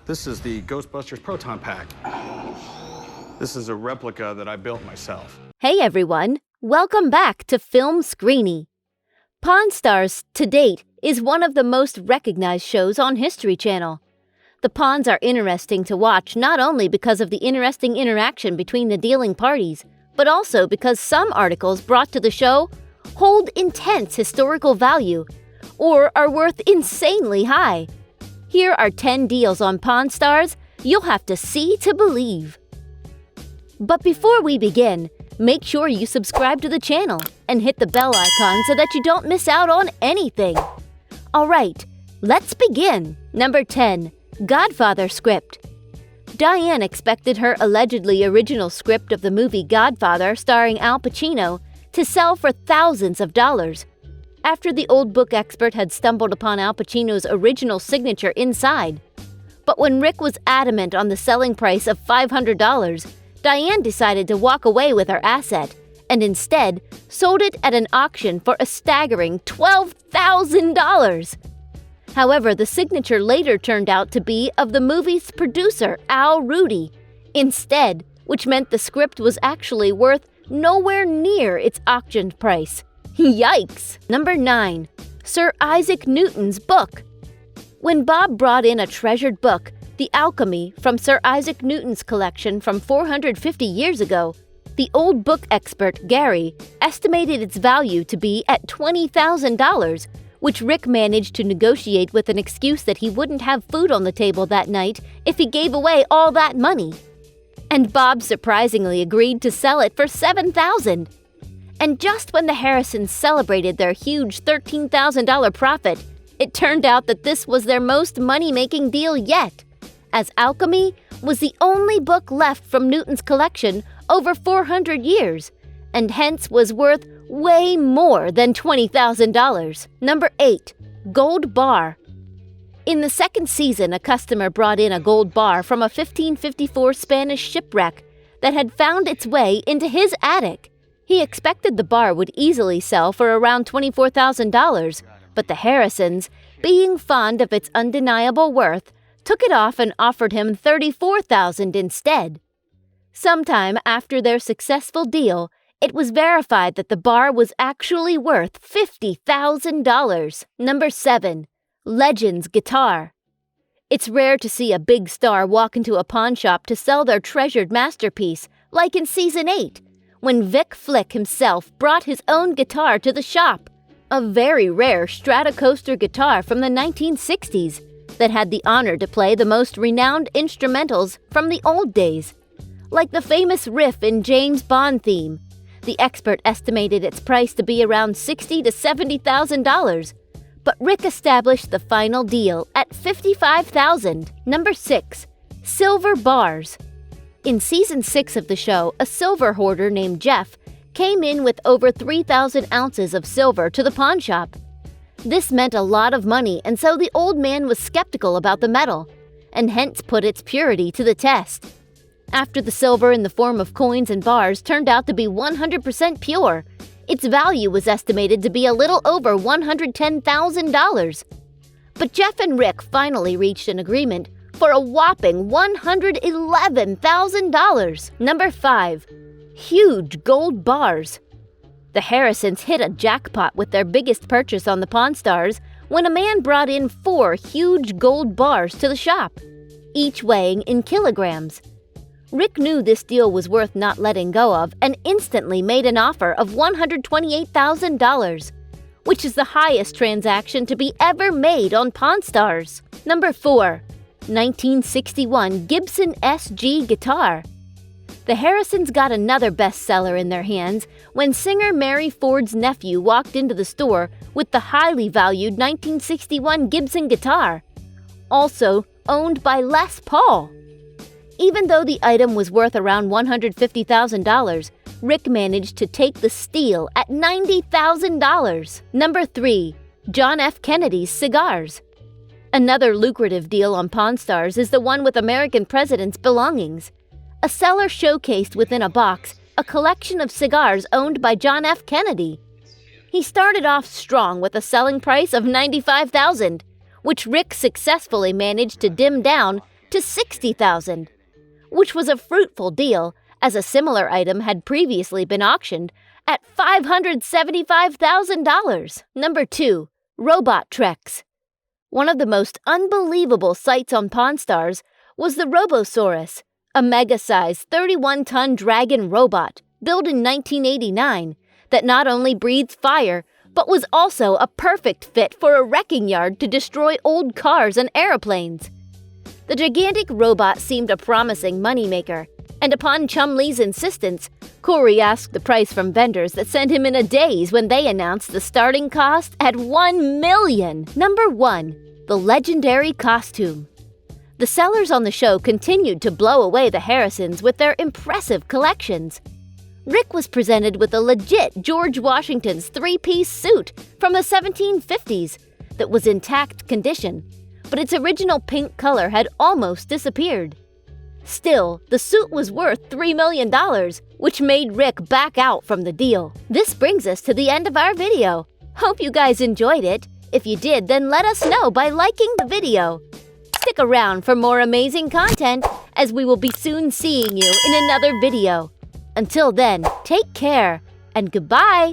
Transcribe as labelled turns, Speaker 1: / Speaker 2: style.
Speaker 1: This is the Ghostbusters Proton Pack. This is a replica that I built myself.
Speaker 2: Hey everyone, welcome back to Film Screeny. Pawn Stars, to date, is one of the most recognized shows on History Channel. The pawns are interesting to watch not only because of the interesting interaction between the dealing parties, but also because some articles brought to the show hold intense historical value or are worth insanely high. Here are 10 deals on Pawn Stars you'll have to see to believe. But before we begin, make sure you subscribe to the channel and hit the bell icon so that you don't miss out on anything. Alright, let's begin. Number 10. Godfather Script. Diane expected her allegedly original script of the movie Godfather starring Al Pacino to sell for thousands of dollars. After the old book expert had stumbled upon Al Pacino's original signature inside. But when Rick was adamant on the selling price of $500, Diane decided to walk away with her asset and instead sold it at an auction for a staggering $12,000. However, the signature later turned out to be of the movie's producer, Al Rudy, instead, which meant the script was actually worth nowhere near its auctioned price. Yikes! Number 9. Sir Isaac Newton's book. When Bob brought in a treasured book, The Alchemy, from Sir Isaac Newton's collection from 450 years ago, the old book expert, Gary, estimated its value to be at $20,000, which Rick managed to negotiate with an excuse that he wouldn't have food on the table that night if he gave away all that money. And Bob surprisingly agreed to sell it for $7,000. And just when the Harrisons celebrated their huge $13,000 profit, it turned out that this was their most money-making deal yet, as Alchemy was the only book left from Newton's collection over 400 years, and hence was worth way more than $20,000. Number 8. Gold Bar. In the second season, a customer brought in a gold bar from a 1554 Spanish shipwreck that had found its way into his attic. He expected the bar would easily sell for around $24,000, but the Harrisons, being fond of its undeniable worth, took it off and offered him $34,000 instead. Sometime after their successful deal, it was verified that the bar was actually worth $50,000. Number 7. Legends Guitar. It's rare to see a big star walk into a pawn shop to sell their treasured masterpiece, like in Season 8, when Vic Flick himself brought his own guitar to the shop. A very rare Stratocaster guitar from the 1960s that had the honor to play the most renowned instrumentals from the old days, like the famous riff in James Bond theme. The expert estimated its price to be around $60,000 to $70,000, but Rick established the final deal at $55,000. Number 6. Silver Bars. In Season 6 of the show, a silver hoarder named Jeff came in with over 3,000 ounces of silver to the pawn shop. This meant a lot of money, and so the old man was skeptical about the metal, and hence put its purity to the test. After the silver in the form of coins and bars turned out to be 100% pure, its value was estimated to be a little over $110,000. But Jeff and Rick finally reached an agreement for a whopping $111,000. Number 5. Huge gold bars. The Harrisons hit a jackpot with their biggest purchase on the Pawn Stars when a man brought in 4 huge gold bars to the shop, each weighing in kilograms. Rick knew this deal was worth not letting go of and instantly made an offer of $128,000, which is the highest transaction to be ever made on Pawn Stars. Number 4. 1961 Gibson SG guitar. The Harrisons got another bestseller in their hands when singer Mary Ford's nephew walked into the store with the highly valued 1961 Gibson guitar, also owned by Les Paul. Even though the item was worth around $150,000, Rick managed to take the steal at $90,000. Number 3. John F. Kennedy's cigars. Another lucrative deal on Pawn Stars is the one with American presidents' belongings. A seller showcased within a box a collection of cigars owned by John F. Kennedy. He started off strong with a selling price of $95,000, which Rick successfully managed to dim down to $60,000, which was a fruitful deal as a similar item had previously been auctioned at $575,000. Number 2. Robot Treks. One of the most unbelievable sights on Pawn Stars was the Robosaurus, a mega-sized 31-ton dragon robot built in 1989 that not only breathed fire but was also a perfect fit for a wrecking yard to destroy old cars and airplanes. The gigantic robot seemed a promising moneymaker, and upon Chumlee's insistence, Corey asked the price from vendors that sent him in a daze when they announced the starting cost at $1 million. Number 1. The legendary costume. The sellers on the show continued to blow away the Harrisons with their impressive collections. Rick was presented with a legit George Washington's three-piece suit from the 1750s that was in intact condition, but its original pink color had almost disappeared. Still, the suit was worth $3 million, which made Rick back out from the deal. This brings us to the end of our video. Hope you guys enjoyed it. If you did, then let us know by liking the video. Stick around for more amazing content, as we will be soon seeing you in another video. Until then, take care and goodbye!